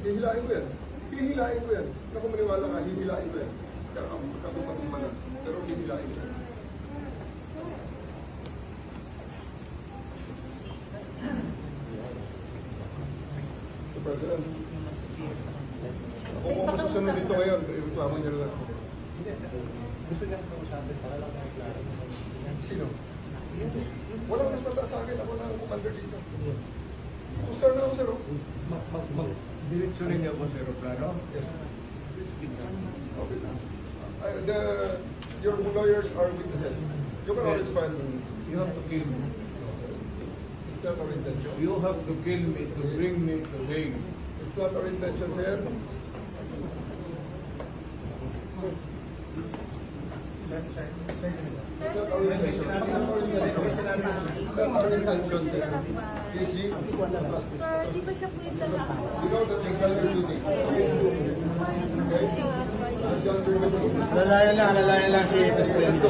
Hihilain ko yan. Hihilain ko yan. Naku, maniwala ka, hihilain ko yan. Kakapag mana. Pero hihilain ko yan. So, President, kung masusunod dito ngayon, reklamo niya na lang ako. Gusto niya kausapin para lang may klaro. Sino? Walang mas mataas sa akin. Ako na ang commander dito. Sir na ako, sir. Diretso rin niya ako sa aeroplano. Yes. Okay, sir. Your lawyers are witnesses. You can always file. You have to kill me. It's not our intention. You have to kill me to bring me to Hague. It's not our intention, sir. It's not our intention. It's not our intention, sir. You see? Sir, di ba siya po yung lalaki? You know that you've done your duty. Okay? You've done your duty. Alalayan lang si Presidente.